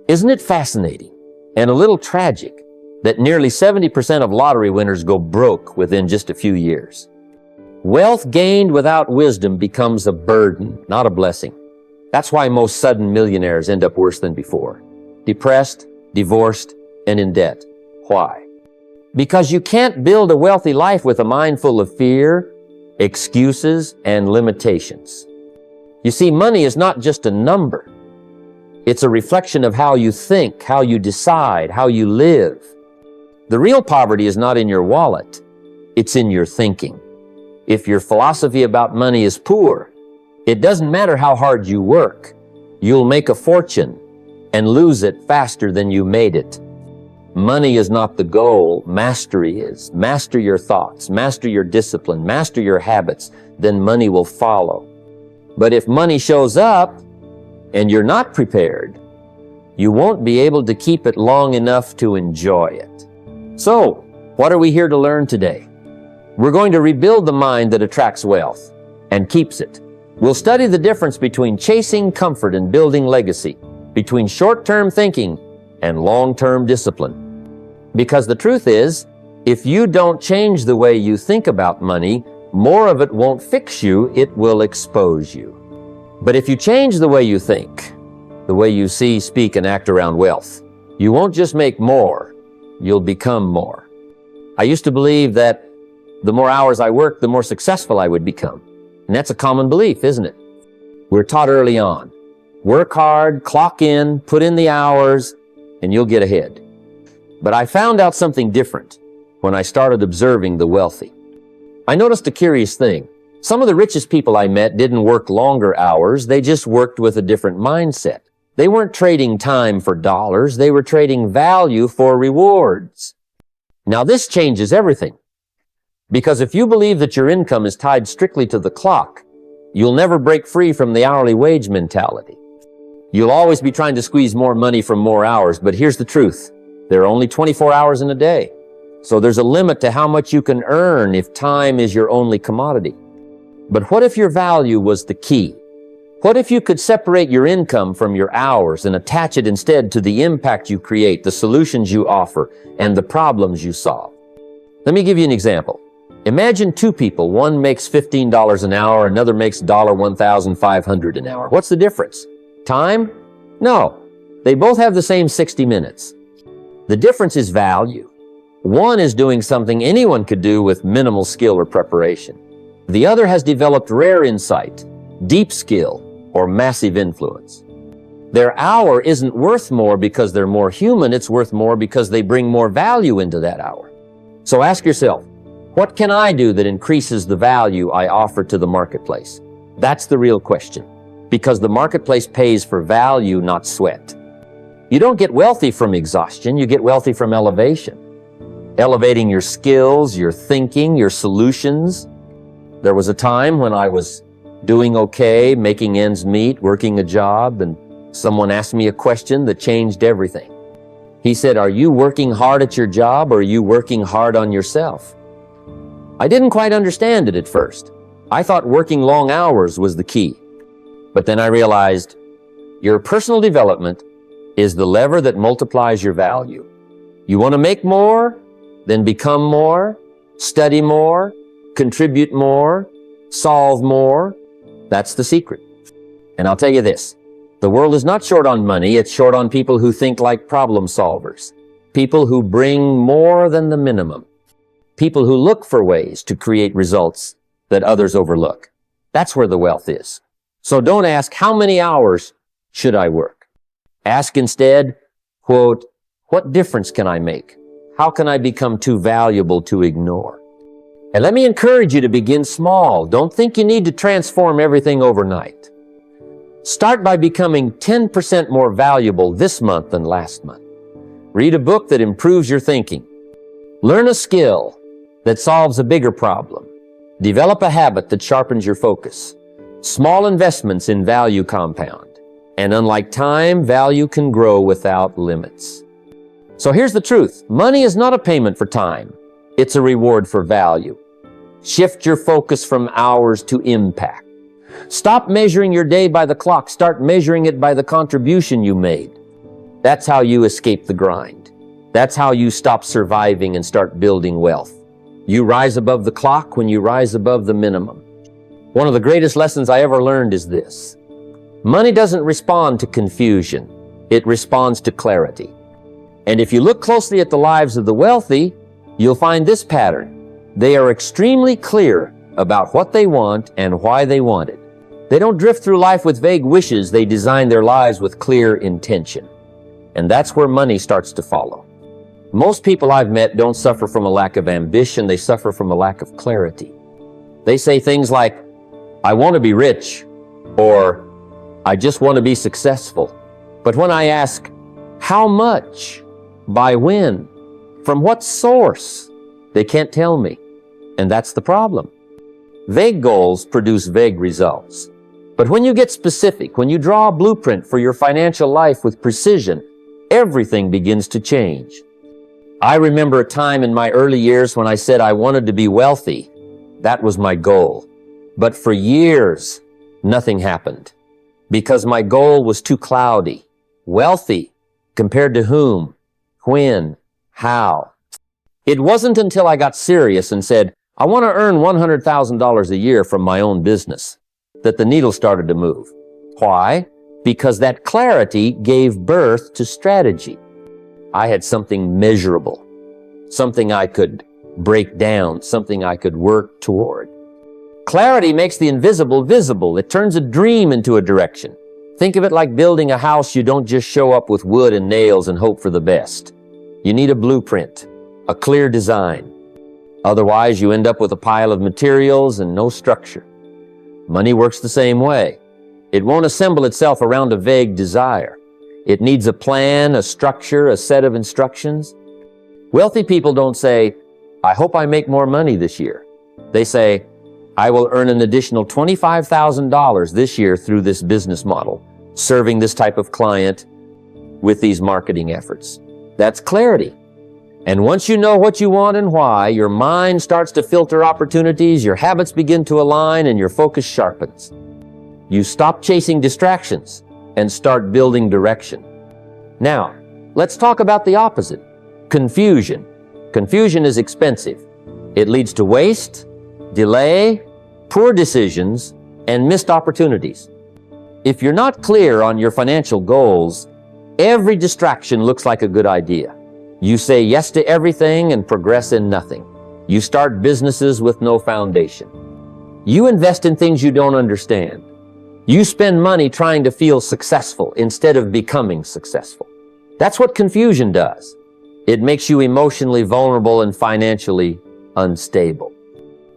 Isn't it fascinating and a little tragic that nearly 70% of lottery winners go broke within just a few years? Wealth gained without wisdom becomes a burden, not a blessing. That's why most sudden millionaires end up worse than before. Depressed, divorced, and in debt. Why? Because you can't build a wealthy life with a mind full of fear, excuses, and limitations. You see, money is not just a number. It's a reflection of how you think, how you decide, how you live. The real poverty is not in your wallet. It's in your thinking. If your philosophy about money is poor, it doesn't matter how hard you work. You'll make a fortune and lose it faster than you made it. Money is not the goal, mastery is. Master your thoughts, master your discipline, master your habits, then money will follow. But if money shows up and you're not prepared, you won't be able to keep it long enough to enjoy it. So, what are we here to learn today? We're going to rebuild the mind that attracts wealth and keeps it. We'll study the difference between chasing comfort and building legacy, between short-term thinking and long-term discipline. Because the truth is, if you don't change the way you think about money, more of it won't fix you, it will expose you. But if you change the way you think, the way you see, speak, and act around wealth, you won't just make more, you'll become more. I used to believe that the more hours I worked, the more successful I would become. And that's a common belief, isn't it? We're taught early on. Work hard, clock in, put in the hours, and you'll get ahead. But I found out something different when I started observing the wealthy. I noticed a curious thing. Some of the richest people I met didn't work longer hours, they just worked with a different mindset. They weren't trading time for dollars, they were trading value for rewards. Now this changes everything. Because if you believe that your income is tied strictly to the clock, you'll never break free from the hourly wage mentality. You'll always be trying to squeeze more money from more hours, but here's the truth. There are only 24 hours in a day. So there's a limit to how much you can earn if time is your only commodity. But what if your value was the key? What if you could separate your income from your hours and attach it instead to the impact you create, the solutions you offer, and the problems you solve? Let me give you an example. Imagine two people. One makes $15 an hour, another makes $1,500 an hour. What's the difference? Time? No. They both have the same 60 minutes. The difference is value. One is doing something anyone could do with minimal skill or preparation. The other has developed rare insight, deep skill, or massive influence. Their hour isn't worth more because they're more human, it's worth more because they bring more value into that hour. So ask yourself, what can I do that increases the value I offer to the marketplace? That's the real question, because the marketplace pays for value, not sweat. You don't get wealthy from exhaustion, you get wealthy from elevation. Elevating your skills, your thinking, your solutions. There was a time when I was doing okay, making ends meet, working a job, and someone asked me a question that changed everything. He said, "Are you working hard at your job or are you working hard on yourself?" I didn't quite understand it at first. I thought working long hours was the key. But then I realized your personal development is the lever that multiplies your value. You want to make more? Then become more, study more, contribute more, solve more. That's the secret. And I'll tell you this, the world is not short on money, it's short on people who think like problem solvers, people who bring more than the minimum, people who look for ways to create results that others overlook. That's where the wealth is. So don't ask, how many hours should I work? Ask instead, quote, what difference can I make? How can I become too valuable to ignore? And let me encourage you to begin small. Don't think you need to transform everything overnight. Start by becoming 10% more valuable this month than last month. Read a book that improves your thinking. Learn a skill that solves a bigger problem. Develop a habit that sharpens your focus. Small investments in value compound. And unlike time, value can grow without limits. So here's the truth. Money is not a payment for time. It's a reward for value. Shift your focus from hours to impact. Stop measuring your day by the clock. Start measuring it by the contribution you made. That's how you escape the grind. That's how you stop surviving and start building wealth. You rise above the clock when you rise above the minimum. One of the greatest lessons I ever learned is this. Money doesn't respond to confusion. It responds to clarity. And if you look closely at the lives of the wealthy, you'll find this pattern. They are extremely clear about what they want and why they want it. They don't drift through life with vague wishes. They design their lives with clear intention. And that's where money starts to follow. Most people I've met don't suffer from a lack of ambition. They suffer from a lack of clarity. They say things like, I want to be rich, or I just want to be successful. But when I ask, how much? By when? From what source? They can't tell me. And that's the problem. Vague goals produce vague results. But when you get specific, when you draw a blueprint for your financial life with precision, everything begins to change. I remember a time in my early years when I said I wanted to be wealthy. That was my goal. But for years, nothing happened because my goal was too cloudy. Wealthy, compared to whom, when, how? It wasn't until I got serious and said, I want to earn $100,000 a year from my own business, that the needle started to move. Why? Because that clarity gave birth to strategy. I had something measurable, something I could break down, something I could work toward. Clarity makes the invisible visible. It turns a dream into a direction. Think of it like building a house. You don't just show up with wood and nails and hope for the best. You need a blueprint, a clear design. Otherwise, you end up with a pile of materials and no structure. Money works the same way. It won't assemble itself around a vague desire. It needs a plan, a structure, a set of instructions. Wealthy people don't say, I hope I make more money this year. They say, I will earn an additional $25,000 this year through this business model, serving this type of client with these marketing efforts. That's clarity. And once you know what you want and why, your mind starts to filter opportunities, your habits begin to align, and your focus sharpens. You stop chasing distractions and start building direction. Now, let's talk about the opposite, confusion. Confusion is expensive. It leads to waste, delay, poor decisions, and missed opportunities. If you're not clear on your financial goals, every distraction looks like a good idea. You say yes to everything and progress in nothing. You start businesses with no foundation. You invest in things you don't understand. You spend money trying to feel successful instead of becoming successful. That's what confusion does. It makes you emotionally vulnerable and financially unstable.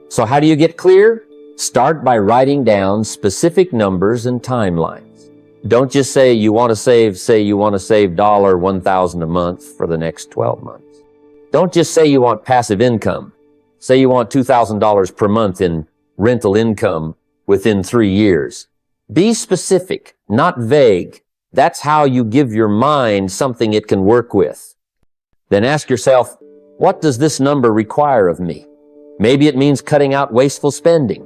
So how do you get clear? Start by writing down specific numbers and timelines. Don't just say you want to save $1,000 a month for the next 12 months. Don't just say you want passive income. Say you want $2,000 per month in rental income within 3 years. Be specific, not vague. That's how you give your mind something it can work with. Then ask yourself, what does this number require of me? Maybe it means cutting out wasteful spending.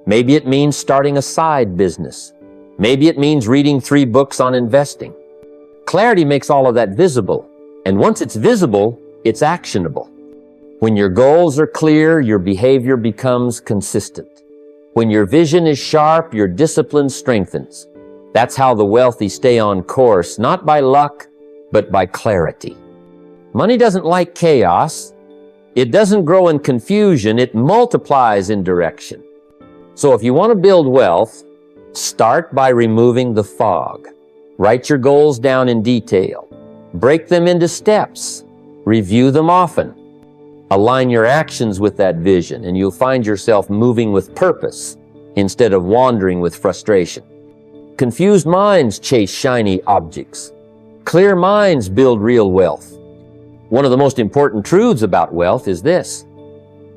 Maybe it means starting a side business. Maybe it means reading 3 books on investing. Clarity makes all of that visible. And once it's visible, it's actionable. When your goals are clear, your behavior becomes consistent. When your vision is sharp, your discipline strengthens. That's how the wealthy stay on course, not by luck, but by clarity. Money doesn't like chaos. It doesn't grow in confusion. It multiplies in direction. So if you want to build wealth, start by removing the fog. Write your goals down in detail. Break them into steps. Review them often. Align your actions with that vision, and you'll find yourself moving with purpose instead of wandering with frustration. Confused minds chase shiny objects. Clear minds build real wealth. One of the most important truths about wealth is this: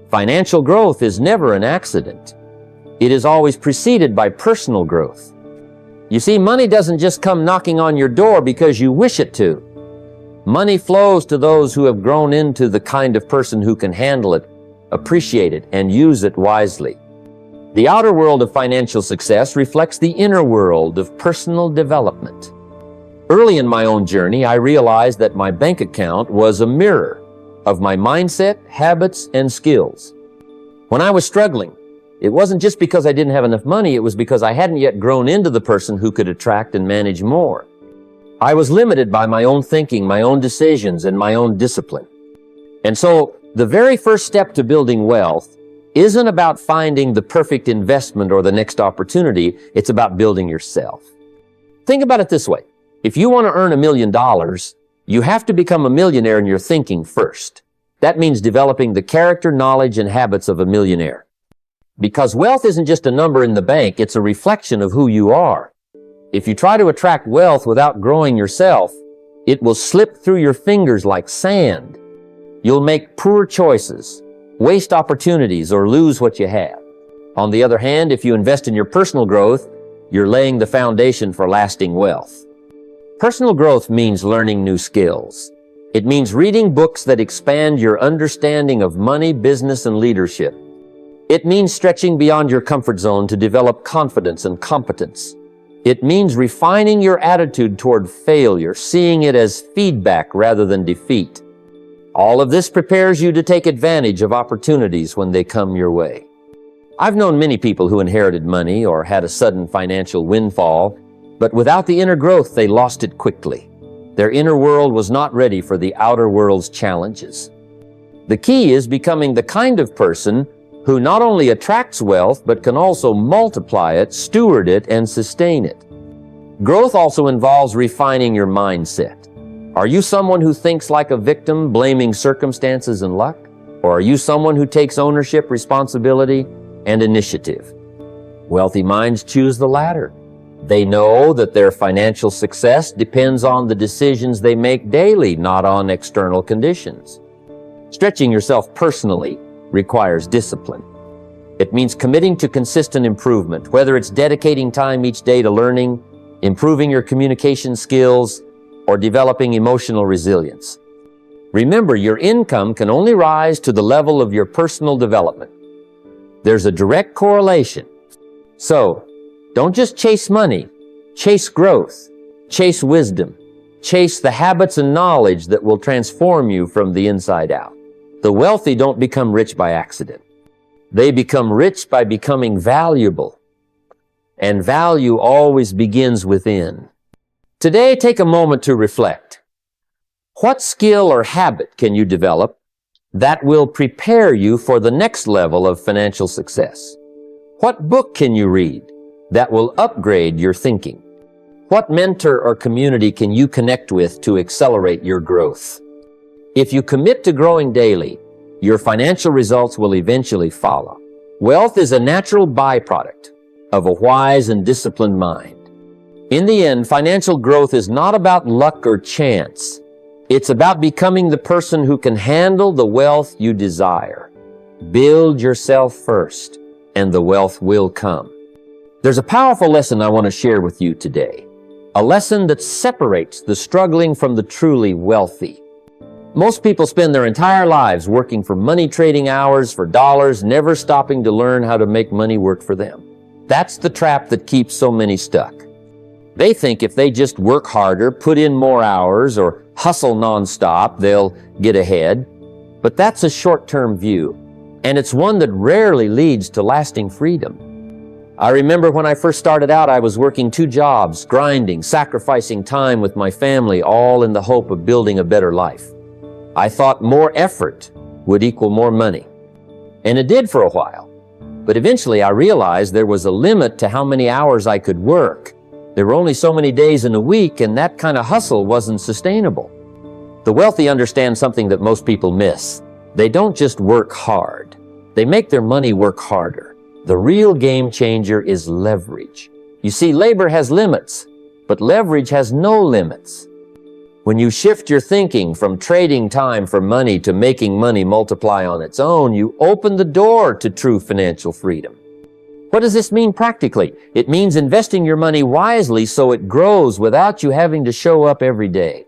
financial growth is never an accident. It is always preceded by personal growth. You see, money doesn't just come knocking on your door because you wish it to. Money flows to those who have grown into the kind of person who can handle it, appreciate it, and use it wisely. The outer world of financial success reflects the inner world of personal development. Early in my own journey, I realized that my bank account was a mirror of my mindset, habits, and skills. When I was struggling, it wasn't just because I didn't have enough money, it was because I hadn't yet grown into the person who could attract and manage more. I was limited by my own thinking, my own decisions, and my own discipline. And so, the very first step to building wealth isn't about finding the perfect investment or the next opportunity, it's about building yourself. Think about it this way. If you want to earn $1 million, you have to become a millionaire in your thinking first. That means developing the character, knowledge, and habits of a millionaire. Because wealth isn't just a number in the bank, it's a reflection of who you are. If you try to attract wealth without growing yourself, it will slip through your fingers like sand. You'll make poor choices, waste opportunities, or lose what you have. On the other hand, if you invest in your personal growth, you're laying the foundation for lasting wealth. Personal growth means learning new skills. It means reading books that expand your understanding of money, business, and leadership. It means stretching beyond your comfort zone to develop confidence and competence. It means refining your attitude toward failure, seeing it as feedback rather than defeat. All of this prepares you to take advantage of opportunities when they come your way. I've known many people who inherited money or had a sudden financial windfall, but without the inner growth, they lost it quickly. Their inner world was not ready for the outer world's challenges. The key is becoming the kind of person who not only attracts wealth, but can also multiply it, steward it, and sustain it. Growth also involves refining your mindset. Are you someone who thinks like a victim, blaming circumstances and luck? Or are you someone who takes ownership, responsibility, and initiative? Wealthy minds choose the latter. They know that their financial success depends on the decisions they make daily, not on external conditions. Stretching yourself personally requires discipline. It means committing to consistent improvement, whether it's dedicating time each day to learning, improving your communication skills, or developing emotional resilience. Remember, your income can only rise to the level of your personal development. There's a direct correlation. So, don't just chase money, chase growth, chase wisdom, chase the habits and knowledge that will transform you from the inside out. The wealthy don't become rich by accident. They become rich by becoming valuable. And value always begins within. Today, take a moment to reflect. What skill or habit can you develop that will prepare you for the next level of financial success? What book can you read that will upgrade your thinking? What mentor or community can you connect with to accelerate your growth? If you commit to growing daily, your financial results will eventually follow. Wealth is a natural byproduct of a wise and disciplined mind. In the end, financial growth is not about luck or chance. It's about becoming the person who can handle the wealth you desire. Build yourself first, and the wealth will come. There's a powerful lesson I want to share with you today. A lesson that separates the struggling from the truly wealthy. Most people spend their entire lives working for money trading hours for dollars, never stopping to learn how to make money work for them. That's the trap that keeps so many stuck. They think if they just work harder, put in more hours, or hustle nonstop, they'll get ahead. But that's a short-term view, and it's one that rarely leads to lasting freedom. I remember when I first started out, I was working 2 jobs, grinding, sacrificing time with my family, all in the hope of building a better life. I thought more effort would equal more money. And it did for a while. But eventually I realized there was a limit to how many hours I could work. There were only so many days in a week, and that kind of hustle wasn't sustainable. The wealthy understand something that most people miss. They don't just work hard. They make their money work harder. The real game changer is leverage. You see, labor has limits, but leverage has no limits. When you shift your thinking from trading time for money to making money multiply on its own, you open the door to true financial freedom. What does this mean practically? It means investing your money wisely so it grows without you having to show up every day.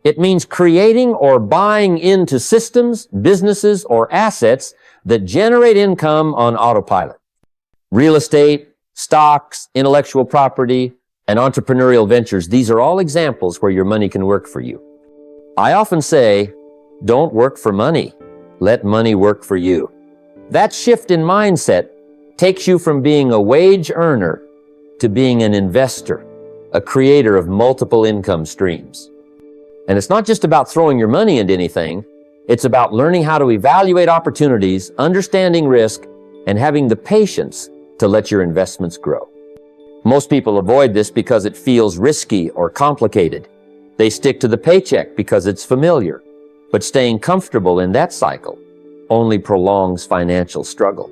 It means creating or buying into systems, businesses, or assets that generate income on autopilot. Real estate, stocks, intellectual property, and entrepreneurial ventures, these are all examples where your money can work for you. I often say, don't work for money. Let money work for you. That shift in mindset takes you from being a wage earner to being an investor, a creator of multiple income streams. And it's not just about throwing your money into anything. It's about learning how to evaluate opportunities, understanding risk, and having the patience to let your investments grow. Most people avoid this because it feels risky or complicated. They stick to the paycheck because it's familiar. But staying comfortable in that cycle only prolongs financial struggle.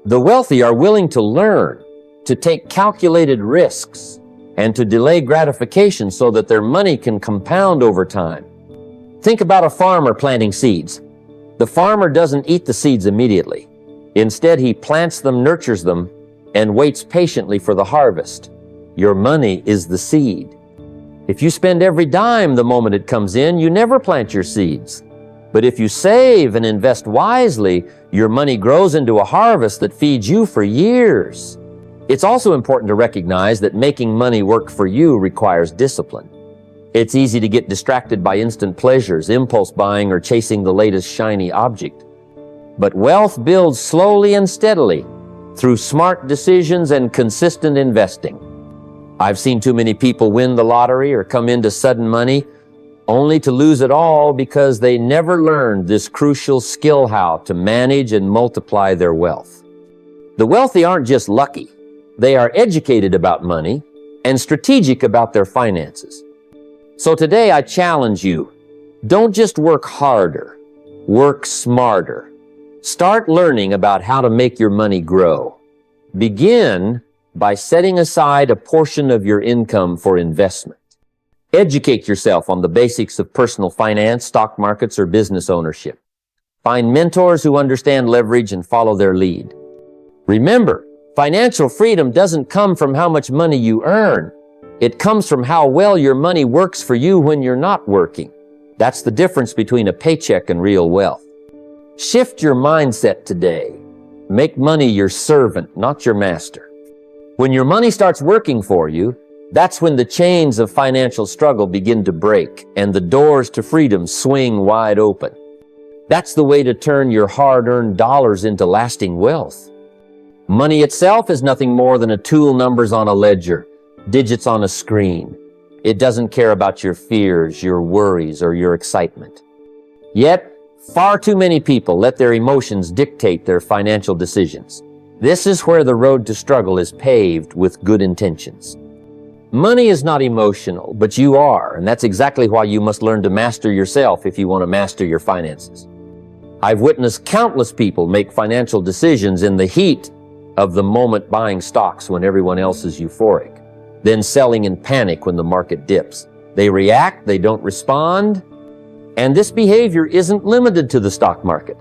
The wealthy are willing to learn, to take calculated risks, and to delay gratification so that their money can compound over time. Think about a farmer planting seeds. The farmer doesn't eat the seeds immediately. Instead, he plants them, nurtures them, and waits patiently for the harvest. Your money is the seed. If you spend every dime the moment it comes in, you never plant your seeds. But if you save and invest wisely, your money grows into a harvest that feeds you for years. It's also important to recognize that making money work for you requires discipline. It's easy to get distracted by instant pleasures, impulse buying, or chasing the latest shiny object. But wealth builds slowly and steadily through smart decisions and consistent investing. I've seen too many people win the lottery or come into sudden money only to lose it all because they never learned this crucial skill how to manage and multiply their wealth. The wealthy aren't just lucky. They are educated about money and strategic about their finances. So today I challenge you, don't just work harder, work smarter. Start learning about how to make your money grow. Begin by setting aside a portion of your income for investment. Educate yourself on the basics of personal finance, stock markets, or business ownership. Find mentors who understand leverage and follow their lead. Remember, financial freedom doesn't come from how much money you earn. It comes from how well your money works for you when you're not working. That's the difference between a paycheck and real wealth. Shift your mindset today. Make money your servant, not your master. When your money starts working for you, that's when the chains of financial struggle begin to break and the doors to freedom swing wide open. That's the way to turn your hard-earned dollars into lasting wealth. Money itself is nothing more than a tool, numbers on a ledger, digits on a screen. It doesn't care about your fears, your worries, or your excitement. Yet, far too many people let their emotions dictate their financial decisions. This is where the road to struggle is paved with good intentions. Money is not emotional, but you are, and that's exactly why you must learn to master yourself if you want to master your finances. I've witnessed countless people make financial decisions in the heat of the moment, buying stocks when everyone else is euphoric, then selling in panic when the market dips. They react, they don't respond, and this behavior isn't limited to the stock market.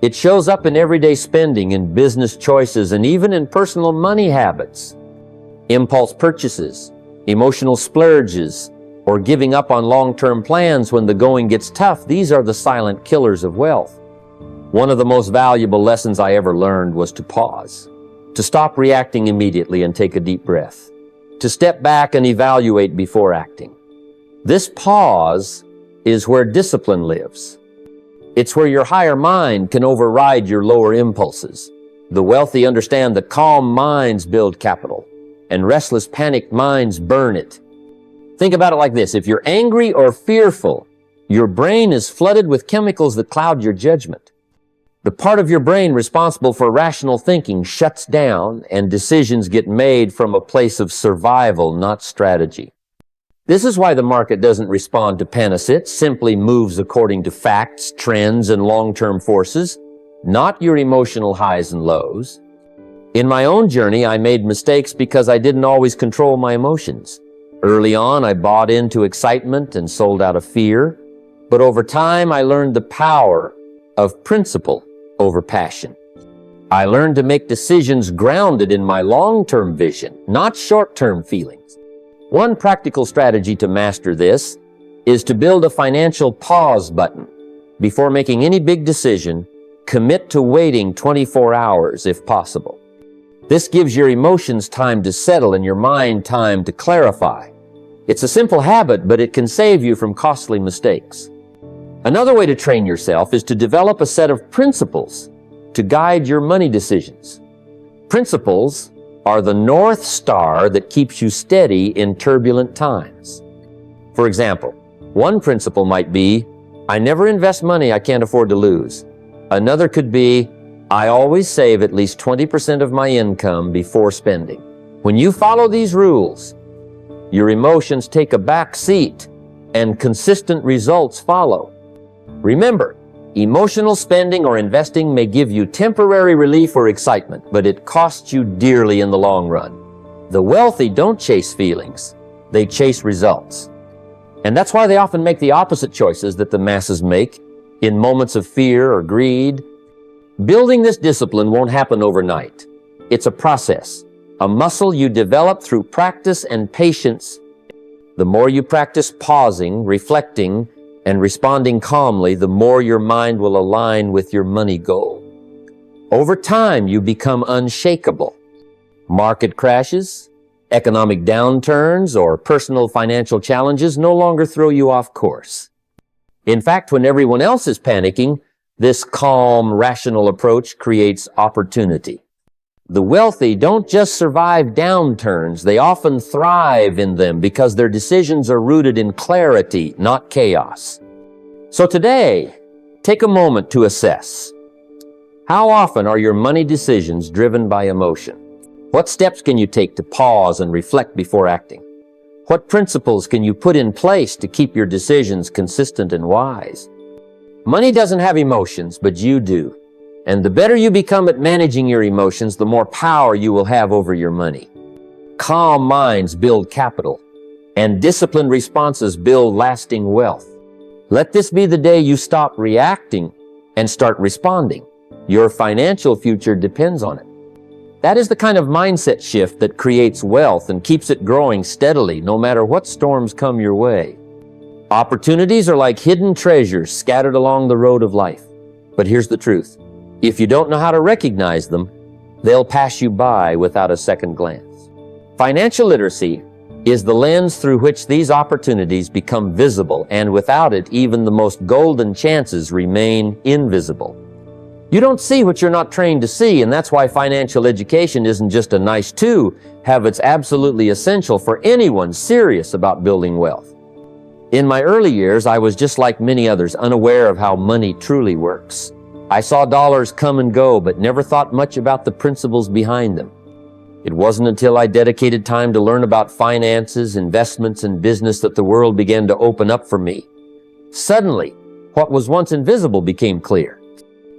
It shows up in everyday spending, in business choices, and even in personal money habits. Impulse purchases, emotional splurges, or giving up on long-term plans when the going gets tough, these are the silent killers of wealth. One of the most valuable lessons I ever learned was to pause, to stop reacting immediately and take a deep breath, to step back and evaluate before acting. This pause is where discipline lives. It's where your higher mind can override your lower impulses. The wealthy understand that calm minds build capital, and restless, panicked minds burn it. Think about it like this. If you're angry or fearful, your brain is flooded with chemicals that cloud your judgment. The part of your brain responsible for rational thinking shuts down, and decisions get made from a place of survival, not strategy. This is why the market doesn't respond to panics. It simply moves according to facts, trends, and long-term forces, not your emotional highs and lows. In my own journey, I made mistakes because I didn't always control my emotions. Early on, I bought into excitement and sold out of fear. But over time, I learned the power of principle over passion. I learned to make decisions grounded in my long-term vision, not short-term feelings. One practical strategy to master this is to build a financial pause button. Before making any big decision, commit to waiting 24 hours if possible. This gives your emotions time to settle and your mind time to clarify. It's a simple habit, but it can save you from costly mistakes. Another way to train yourself is to develop a set of principles to guide your money decisions. Principles are the North Star that keeps you steady in turbulent times. For example, one principle might be, I never invest money I can't afford to lose. Another could be, I always save at least 20% of my income before spending. When you follow these rules, your emotions take a back seat and consistent results follow. Remember, emotional spending or investing may give you temporary relief or excitement, but it costs you dearly in the long run. The wealthy don't chase feelings, they chase results. And that's why they often make the opposite choices that the masses make in moments of fear or greed. Building this discipline won't happen overnight. It's a process, a muscle you develop through practice and patience. The more you practice pausing, reflecting, and responding calmly, the more your mind will align with your money goal. Over time, you become unshakable. Market crashes, economic downturns, or personal financial challenges no longer throw you off course. In fact, when everyone else is panicking, this calm, rational approach creates opportunity. The wealthy don't just survive downturns, they often thrive in them because their decisions are rooted in clarity, not chaos. So today, take a moment to assess. How often are your money decisions driven by emotion? What steps can you take to pause and reflect before acting? What principles can you put in place to keep your decisions consistent and wise? Money doesn't have emotions, but you do. And the better you become at managing your emotions, the more power you will have over your money. Calm minds build capital, and disciplined responses build lasting wealth. Let this be the day you stop reacting and start responding. Your financial future depends on it. That is the kind of mindset shift that creates wealth and keeps it growing steadily, no matter what storms come your way. Opportunities are like hidden treasures scattered along the road of life. But here's the truth. If you don't know how to recognize them, they'll pass you by without a second glance. Financial literacy is the lens through which these opportunities become visible, and without it, even the most golden chances remain invisible. You don't see what you're not trained to see, and that's why financial education isn't just a nice to have, it's absolutely essential for anyone serious about building wealth. In my early years, I was just like many others, unaware of how money truly works. I saw dollars come and go, but never thought much about the principles behind them. It wasn't until I dedicated time to learn about finances, investments, and business that the world began to open up for me. Suddenly, what was once invisible became clear.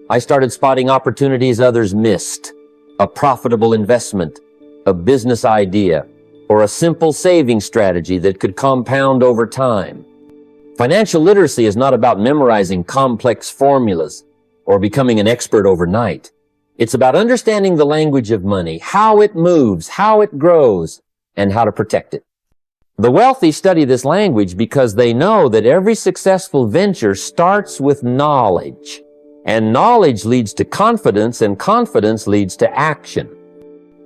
I started spotting opportunities others missed, a profitable investment, a business idea, or a simple saving strategy that could compound over time. Financial literacy is not about memorizing complex formulas or becoming an expert overnight. It's about understanding the language of money, how it moves, how it grows, and how to protect it. The wealthy study this language because they know that every successful venture starts with knowledge. And knowledge leads to confidence, and confidence leads to action.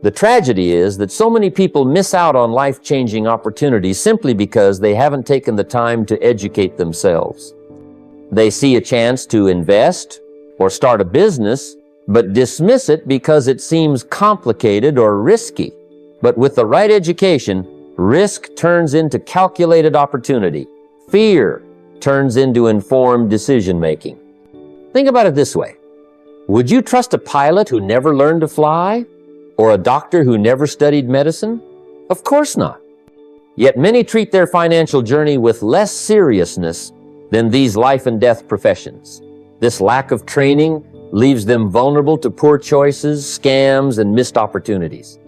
The tragedy is that so many people miss out on life-changing opportunities simply because they haven't taken the time to educate themselves. They see a chance to invest or start a business, but dismiss it because it seems complicated or risky. But with the right education, risk turns into calculated opportunity. Fear turns into informed decision-making. Think about it this way. Would you trust a pilot who never learned to fly? Or a doctor who never studied medicine? Of course not. Yet many treat their financial journey with less seriousness than these life and death professions. This lack of training leaves them vulnerable to poor choices, scams, and missed opportunities.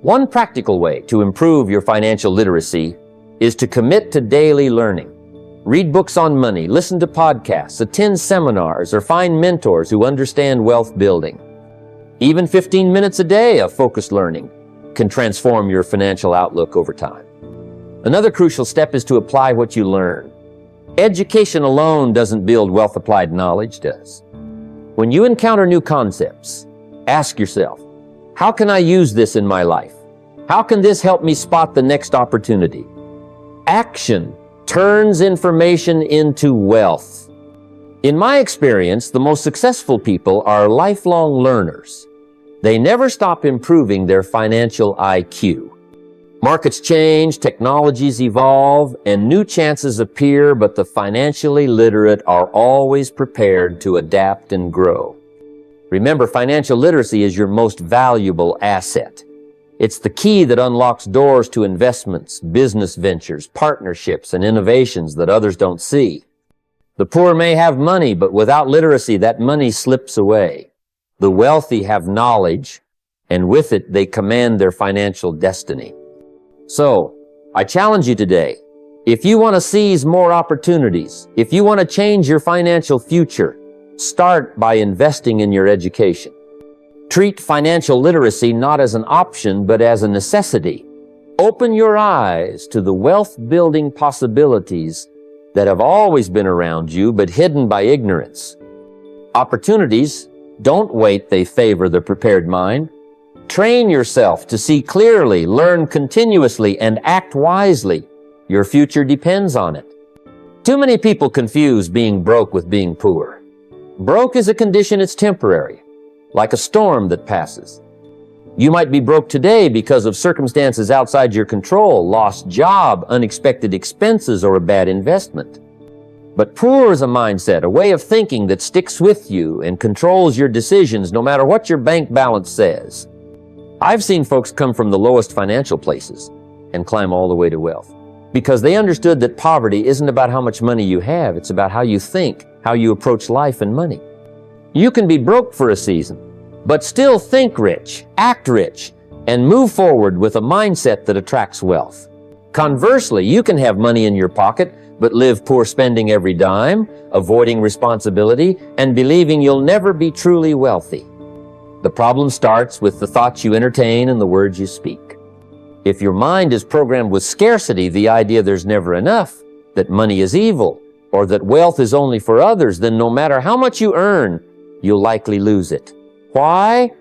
One practical way to improve your financial literacy is to commit to daily learning. Read books on money, listen to podcasts, attend seminars, or find mentors who understand wealth building. Even 15 minutes a day of focused learning can transform your financial outlook over time. Another crucial step is to apply what you learn. Education alone doesn't build wealth-applied knowledge, does. When you encounter new concepts, ask yourself, How can I use this in my life? How can this help me spot the next opportunity? Action turns information into wealth. In my experience, the most successful people are lifelong learners. They never stop improving their financial IQ. Markets change, technologies evolve, and new chances appear, but the financially literate are always prepared to adapt and grow. Remember, financial literacy is your most valuable asset. It's the key that unlocks doors to investments, business ventures, partnerships, and innovations that others don't see. The poor may have money, but without literacy, that money slips away. The wealthy have knowledge, and with it, they command their financial destiny. So, I challenge you today, if you want to seize more opportunities, if you want to change your financial future, start by investing in your education. Treat financial literacy not as an option, but as a necessity. Open your eyes to the wealth-building possibilities that have always been around you, but hidden by ignorance. Opportunities don't wait, they favor the prepared mind. Train yourself to see clearly, learn continuously, and act wisely. Your future depends on it. Too many people confuse being broke with being poor. Broke is a condition, it's temporary, like a storm that passes. You might be broke today because of circumstances outside your control, lost job, unexpected expenses, or a bad investment. But poor is a mindset, a way of thinking that sticks with you and controls your decisions no matter what your bank balance says. I've seen folks come from the lowest financial places and climb all the way to wealth because they understood that poverty isn't about how much money you have, it's about how you think, how you approach life and money. You can be broke for a season, but still think rich, act rich, and move forward with a mindset that attracts wealth. Conversely, you can have money in your pocket, but live poor, spending every dime, avoiding responsibility, and believing you'll never be truly wealthy. The problem starts with the thoughts you entertain and the words you speak. If your mind is programmed with scarcity, the idea there's never enough, that money is evil, or that wealth is only for others, then no matter how much you earn, you'll likely lose it. Why?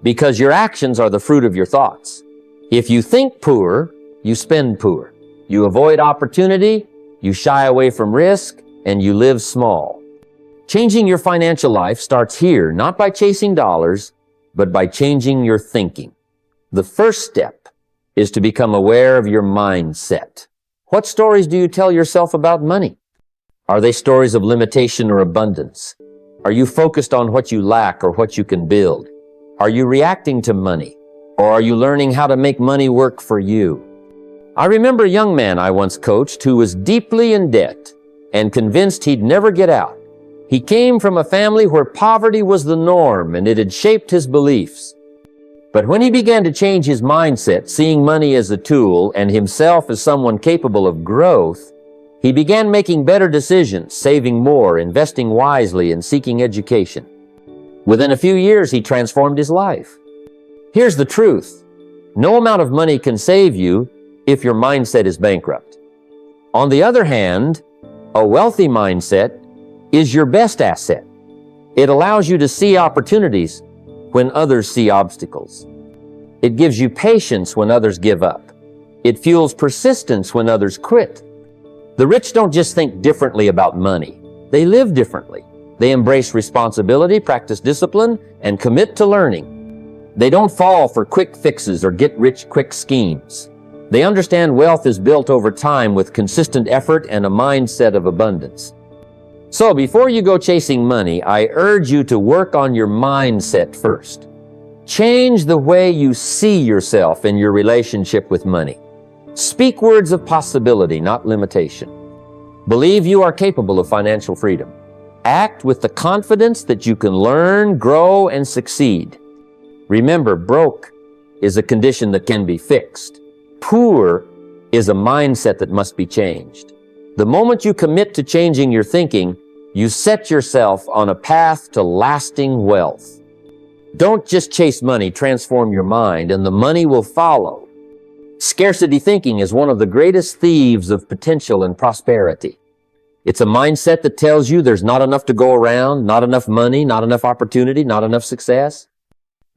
Because your actions are the fruit of your thoughts. If you think poor, you spend poor. You avoid opportunity, you shy away from risk, and you live small. Changing your financial life starts here, not by chasing dollars, but by changing your thinking. The first step is to become aware of your mindset. What stories do you tell yourself about money? Are they stories of limitation or abundance? Are you focused on what you lack or what you can build? Are you reacting to money? Or are you learning how to make money work for you? I remember a young man I once coached who was deeply in debt and convinced he'd never get out. He came from a family where poverty was the norm and it had shaped his beliefs. But when he began to change his mindset, seeing money as a tool and himself as someone capable of growth, he began making better decisions, saving more, investing wisely, and seeking education. Within a few years, he transformed his life. Here's the truth. No amount of money can save you if your mindset is bankrupt. On the other hand, a wealthy mindset is your best asset. It allows you to see opportunities when others see obstacles. It gives you patience when others give up. It fuels persistence when others quit. The rich don't just think differently about money. They live differently. They embrace responsibility, practice discipline, and commit to learning. They don't fall for quick fixes or get-rich-quick schemes. They understand wealth is built over time with consistent effort and a mindset of abundance. So before you go chasing money, I urge you to work on your mindset first. Change the way you see yourself in your relationship with money. Speak words of possibility, not limitation. Believe you are capable of financial freedom. Act with the confidence that you can learn, grow, and succeed. Remember, broke is a condition that can be fixed. Poor is a mindset that must be changed. The moment you commit to changing your thinking, you set yourself on a path to lasting wealth. Don't just chase money, transform your mind, and the money will follow. Scarcity thinking is one of the greatest thieves of potential and prosperity. It's a mindset that tells you there's not enough to go around, not enough money, not enough opportunity, not enough success.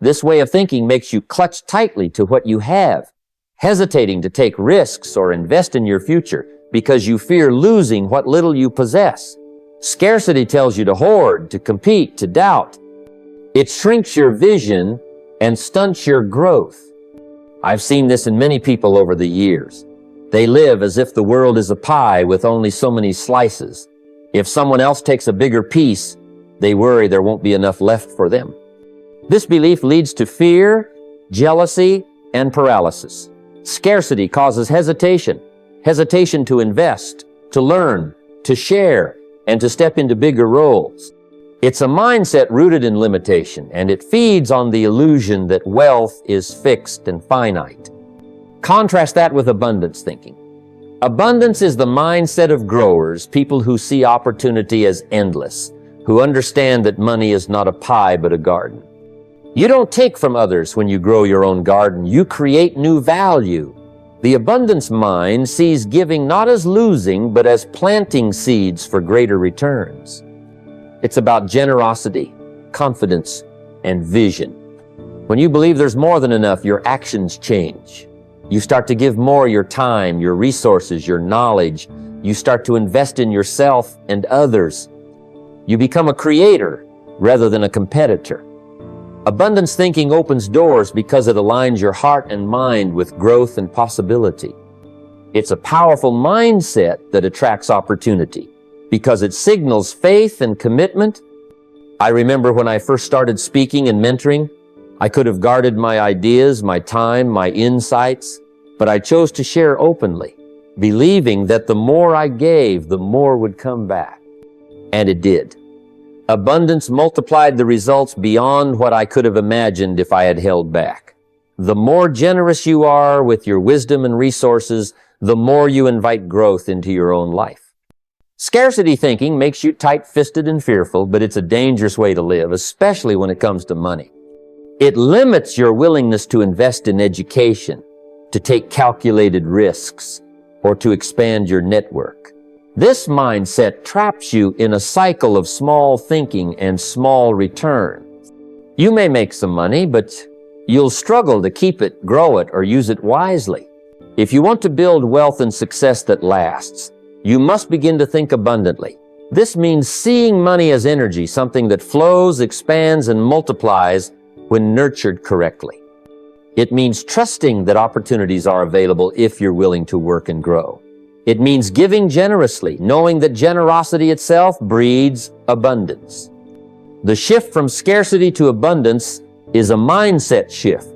This way of thinking makes you clutch tightly to what you have, hesitating to take risks or invest in your future because you fear losing what little you possess. Scarcity tells you to hoard, to compete, to doubt. It shrinks your vision and stunts your growth. I've seen this in many people over the years. They live as if the world is a pie with only so many slices. If someone else takes a bigger piece, they worry there won't be enough left for them. This belief leads to fear, jealousy, and paralysis. Scarcity causes hesitation to invest, to learn, to share, and to step into bigger roles. It's a mindset rooted in limitation, and it feeds on the illusion that wealth is fixed and finite. Contrast that with abundance thinking. Abundance is the mindset of growers, people who see opportunity as endless, who understand that money is not a pie but a garden. You don't take from others when you grow your own garden. You create new value. The abundance mind sees giving not as losing, but as planting seeds for greater returns. It's about generosity, confidence, and vision. When you believe there's more than enough, your actions change. You start to give more your time, your resources, your knowledge. You start to invest in yourself and others. You become a creator rather than a competitor. Abundance thinking opens doors because it aligns your heart and mind with growth and possibility. It's a powerful mindset that attracts opportunity because it signals faith and commitment. I remember when I first started speaking and mentoring, I could have guarded my ideas, my time, my insights, but I chose to share openly, believing that the more I gave, the more would come back. And it did. Abundance multiplied the results beyond what I could have imagined if I had held back. The more generous you are with your wisdom and resources, the more you invite growth into your own life. Scarcity thinking makes you tight-fisted and fearful, but it's a dangerous way to live, especially when it comes to money. It limits your willingness to invest in education, to take calculated risks, or to expand your network. This mindset traps you in a cycle of small thinking and small return. You may make some money, but you'll struggle to keep it, grow it, or use it wisely. If you want to build wealth and success that lasts, you must begin to think abundantly. This means seeing money as energy, something that flows, expands, and multiplies when nurtured correctly. It means trusting that opportunities are available if you're willing to work and grow. It means giving generously, knowing that generosity itself breeds abundance. The shift from scarcity to abundance is a mindset shift.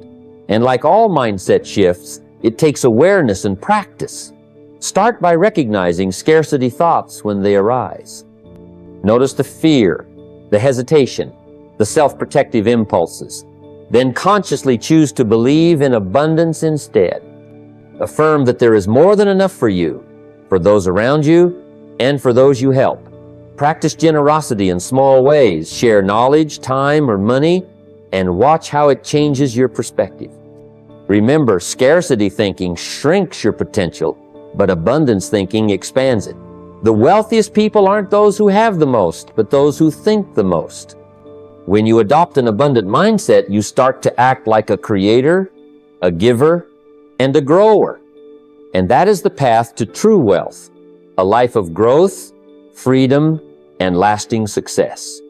And like all mindset shifts, it takes awareness and practice. Start by recognizing scarcity thoughts when they arise. Notice the fear, the hesitation, the self-protective impulses. Then consciously choose to believe in abundance instead. Affirm that there is more than enough for you, for those around you, and for those you help. Practice generosity in small ways. Share knowledge, time, or money, and watch how it changes your perspective. Remember, scarcity thinking shrinks your potential, but abundance thinking expands it. The wealthiest people aren't those who have the most, but those who think the most. When you adopt an abundant mindset, you start to act like a creator, a giver, and a grower. And that is the path to true wealth, a life of growth, freedom, and lasting success.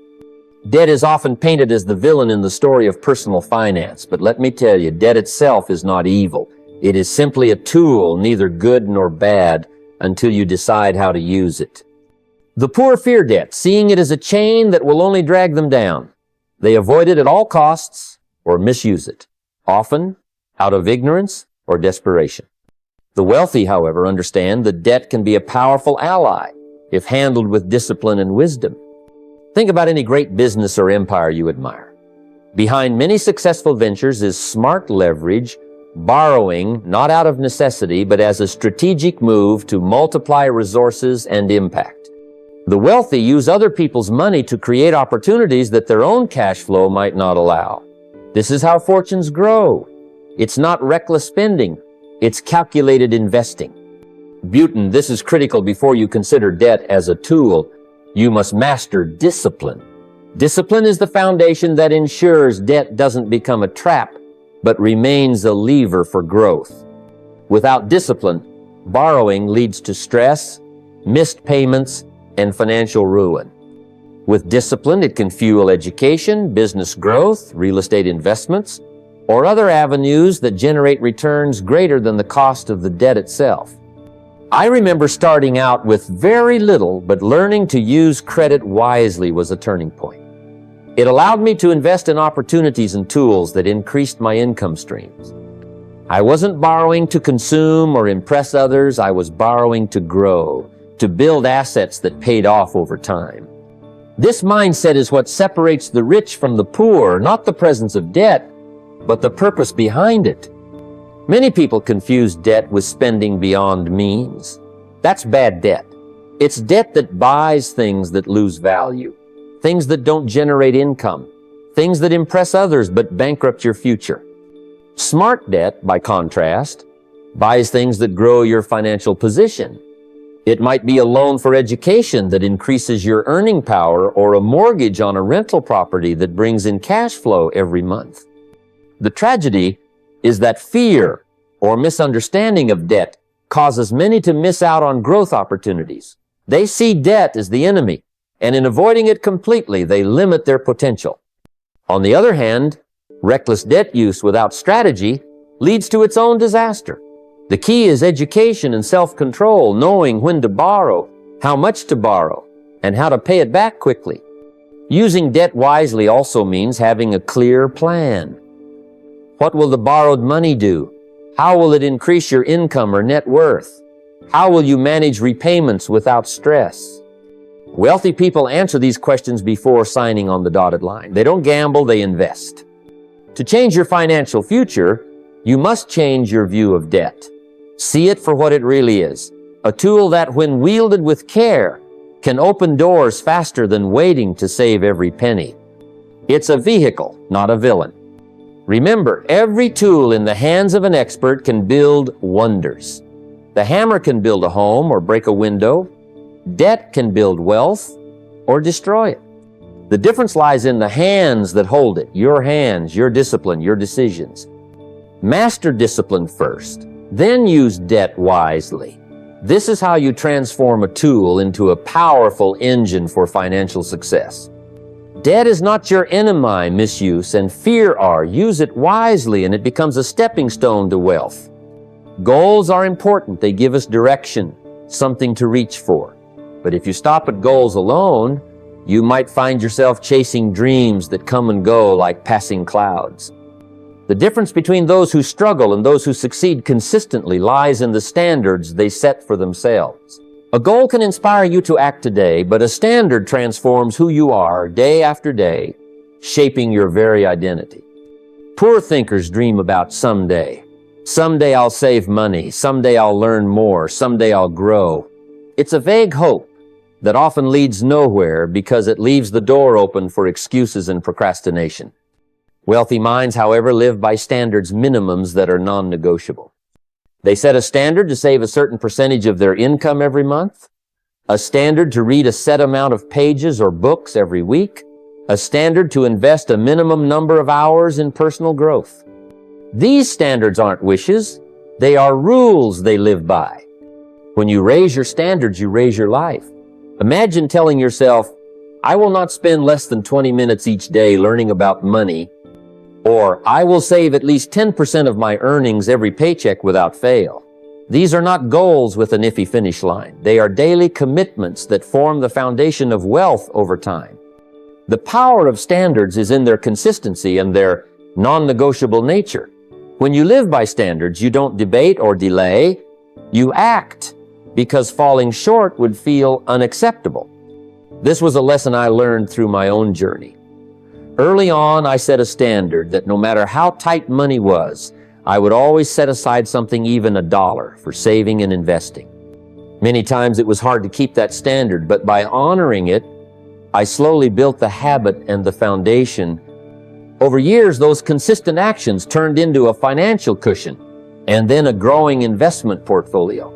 Debt is often painted as the villain in the story of personal finance, but let me tell you, debt itself is not evil. It is simply a tool, neither good nor bad, until you decide how to use it. The poor fear debt, seeing it as a chain that will only drag them down. They avoid it at all costs or misuse it, often out of ignorance or desperation. The wealthy, however, understand that debt can be a powerful ally if handled with discipline and wisdom. Think about any great business or empire you admire. Behind many successful ventures is smart leverage, borrowing not out of necessity, but as a strategic move to multiply resources and impact. The wealthy use other people's money to create opportunities that their own cash flow might not allow. This is how fortunes grow. It's not reckless spending. It's calculated investing. Butin, this is critical before you consider debt as a tool. You must master discipline. Discipline is the foundation that ensures debt doesn't become a trap, but remains a lever for growth. Without discipline, borrowing leads to stress, missed payments, and financial ruin. With discipline, it can fuel education, business growth, real estate investments, or other avenues that generate returns greater than the cost of the debt itself. I remember starting out with very little, but learning to use credit wisely was a turning point. It allowed me to invest in opportunities and tools that increased my income streams. I wasn't borrowing to consume or impress others. I was borrowing to grow, to build assets that paid off over time. This mindset is what separates the rich from the poor, not the presence of debt, but the purpose behind it. Many people confuse debt with spending beyond means. That's bad debt. It's debt that buys things that lose value, things that don't generate income, things that impress others but bankrupt your future. Smart debt, by contrast, buys things that grow your financial position. It might be a loan for education that increases your earning power, or a mortgage on a rental property that brings in cash flow every month. The tragedy is that fear or misunderstanding of debt causes many to miss out on growth opportunities. They see debt as the enemy, and in avoiding it completely, they limit their potential. On the other hand, reckless debt use without strategy leads to its own disaster. The key is education and self-control, knowing when to borrow, how much to borrow, and how to pay it back quickly. Using debt wisely also means having a clear plan. What will the borrowed money do? How will it increase your income or net worth? How will you manage repayments without stress? Wealthy people answer these questions before signing on the dotted line. They don't gamble, they invest. To change your financial future, you must change your view of debt. See it for what it really is, a tool that, when wielded with care, can open doors faster than waiting to save every penny. It's a vehicle, not a villain. Remember, every tool in the hands of an expert can build wonders. The hammer can build a home or break a window. Debt can build wealth or destroy it. The difference lies in the hands that hold it, your hands, your discipline, your decisions. Master discipline first, then use debt wisely. This is how you transform a tool into a powerful engine for financial success. Debt is not your enemy, misuse, and fear are. Use it wisely and it becomes a stepping stone to wealth. Goals are important. They give us direction, something to reach for. But if you stop at goals alone, you might find yourself chasing dreams that come and go like passing clouds. The difference between those who struggle and those who succeed consistently lies in the standards they set for themselves. A goal can inspire you to act today, but a standard transforms who you are day after day, shaping your very identity. Poor thinkers dream about someday. Someday I'll save money. Someday I'll learn more. Someday I'll grow. It's a vague hope that often leads nowhere because it leaves the door open for excuses and procrastination. Wealthy minds, however, live by standards minimums that are non-negotiable. They set a standard to save a certain percentage of their income every month, a standard to read a set amount of pages or books every week, a standard to invest a minimum number of hours in personal growth. These standards aren't wishes, they are rules they live by. When you raise your standards, you raise your life. Imagine telling yourself, I will not spend less than 20 minutes each day learning about money, or I will save at least 10% of my earnings every paycheck without fail. These are not goals with an iffy finish line. They are daily commitments that form the foundation of wealth over time. The power of standards is in their consistency and their non-negotiable nature. When you live by standards, you don't debate or delay. You act, because falling short would feel unacceptable. This was a lesson I learned through my own journey. Early on, I set a standard that no matter how tight money was, I would always set aside something, even $1, for saving and investing. Many times it was hard to keep that standard, but by honoring it, I slowly built the habit and the foundation. Over years, those consistent actions turned into a financial cushion and then a growing investment portfolio.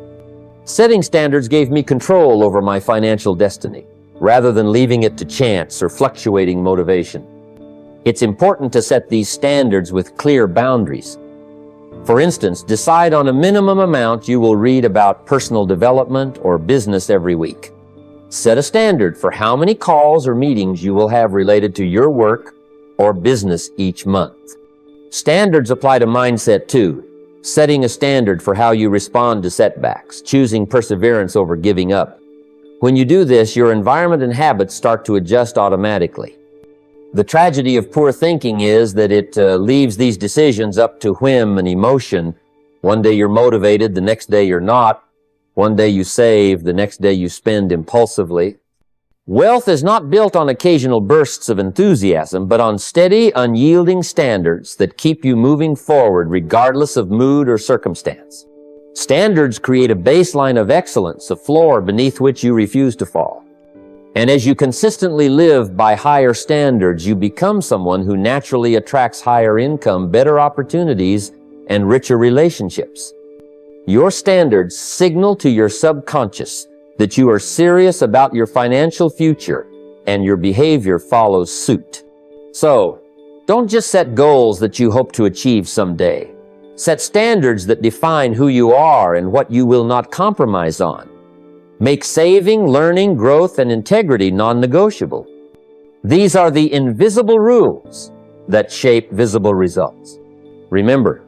Setting standards gave me control over my financial destiny. rather than leaving it to chance or fluctuating motivation. It's important to set these standards with clear boundaries. For instance, decide on a minimum amount you will read about personal development or business every week. Set a standard for how many calls or meetings you will have related to your work or business each month. Standards apply to mindset too. Setting a standard for how you respond to setbacks, choosing perseverance over giving up. When you do this, your environment and habits start to adjust automatically. The tragedy of poor thinking is that it leaves these decisions up to whim and emotion. One day you're motivated, the next day you're not. One day you save, the next day you spend impulsively. Wealth is not built on occasional bursts of enthusiasm, but on steady, unyielding standards that keep you moving forward regardless of mood or circumstance. Standards create a baseline of excellence, a floor beneath which you refuse to fall. And as you consistently live by higher standards, you become someone who naturally attracts higher income, better opportunities, and richer relationships. Your standards signal to your subconscious that you are serious about your financial future, and your behavior follows suit. So, don't just set goals that you hope to achieve someday. Set standards that define who you are and what you will not compromise on. Make saving, learning, growth, and integrity non-negotiable. These are the invisible rules that shape visible results. Remember,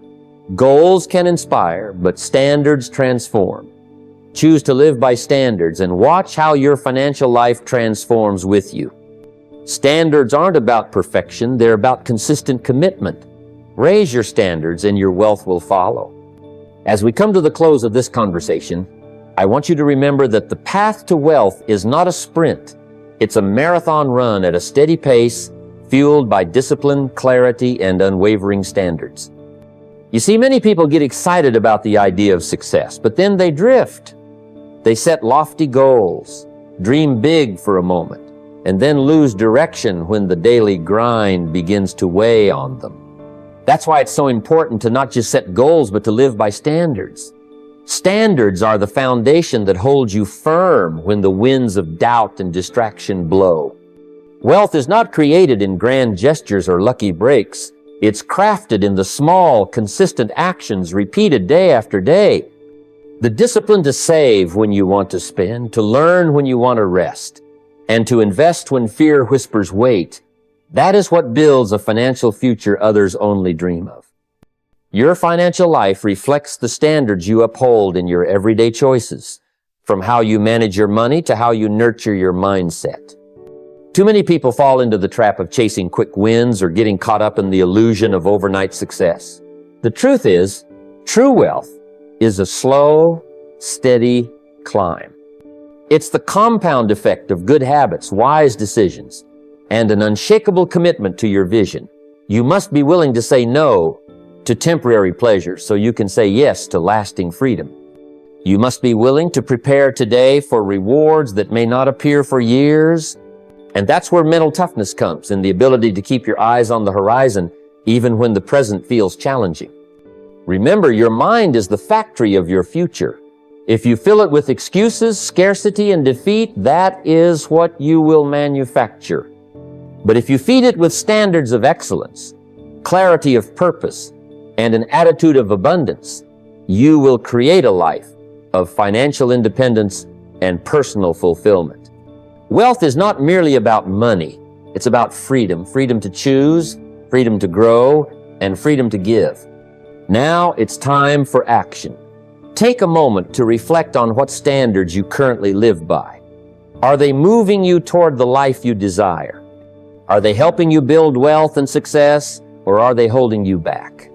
goals can inspire, but standards transform. Choose to live by standards and watch how your financial life transforms with you. Standards aren't about perfection, they're about consistent commitment. Raise your standards and your wealth will follow. As we come to the close of this conversation, I want you to remember that the path to wealth is not a sprint. It's a marathon run at a steady pace, fueled by discipline, clarity, and unwavering standards. You see, many people get excited about the idea of success, but then they drift. They set lofty goals, dream big for a moment, and then lose direction when the daily grind begins to weigh on them. That's why it's so important to not just set goals, but to live by standards. Standards are the foundation that holds you firm when the winds of doubt and distraction blow. Wealth is not created in grand gestures or lucky breaks. It's crafted in the small, consistent actions repeated day after day. The discipline to save when you want to spend, to learn when you want to rest, and to invest when fear whispers wait. That is what builds a financial future others only dream of. Your financial life reflects the standards you uphold in your everyday choices, from how you manage your money to how you nurture your mindset. Too many people fall into the trap of chasing quick wins or getting caught up in the illusion of overnight success. The truth is, true wealth is a slow, steady climb. It's the compound effect of good habits, wise decisions, and an unshakable commitment to your vision. You must be willing to say no to temporary pleasures so you can say yes to lasting freedom. You must be willing to prepare today for rewards that may not appear for years. And that's where mental toughness comes, in the ability to keep your eyes on the horizon even when the present feels challenging. Remember, your mind is the factory of your future. If you fill it with excuses, scarcity, and defeat, that is what you will manufacture. But if you feed it with standards of excellence, clarity of purpose, and an attitude of abundance, you will create a life of financial independence and personal fulfillment. Wealth is not merely about money. It's about freedom. Freedom to choose, freedom to grow, and freedom to give. Now it's time for action. Take a moment to reflect on what standards you currently live by. Are they moving you toward the life you desire? Are they helping you build wealth and success, or are they holding you back?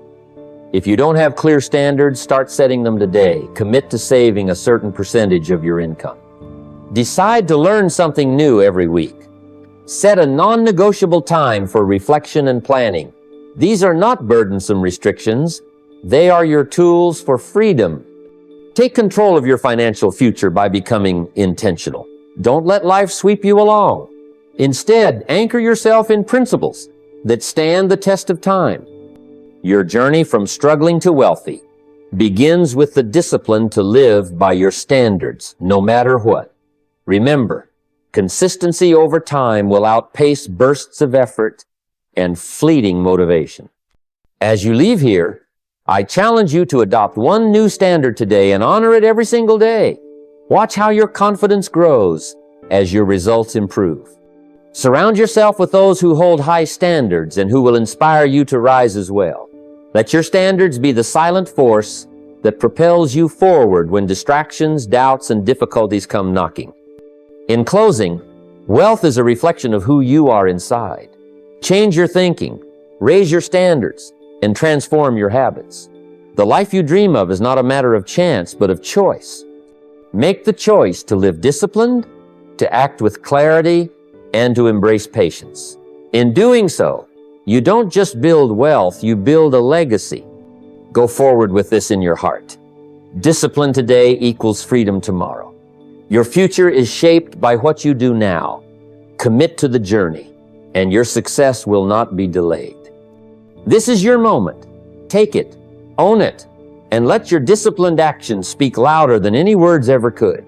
If you don't have clear standards, start setting them today. Commit to saving a certain percentage of your income. Decide to learn something new every week. Set a non-negotiable time for reflection and planning. These are not burdensome restrictions. They are your tools for freedom. Take control of your financial future by becoming intentional. Don't let life sweep you along. Instead, anchor yourself in principles that stand the test of time. Your journey from struggling to wealthy begins with the discipline to live by your standards, no matter what. Remember, Consistency over time will outpace bursts of effort and fleeting motivation. As you leave here, I challenge you to adopt one new standard today and honor it every single day. Watch how your confidence grows as your results improve. Surround yourself with those who hold high standards and who will inspire you to rise as well. Let your standards be the silent force that propels you forward when distractions, doubts, and difficulties come knocking. In closing, wealth is a reflection of who you are inside. Change your thinking, raise your standards, and transform your habits. The life you dream of is not a matter of chance, but of choice. Make the choice to live disciplined, to act with clarity, and to embrace patience. In doing so, you don't just build wealth, you build a legacy. Go forward with this in your heart. Discipline today equals freedom tomorrow. Your future is shaped by what you do now. Commit to the journey, and your success will not be delayed. This is your moment. Take it, own it, and let your disciplined actions speak louder than any words ever could.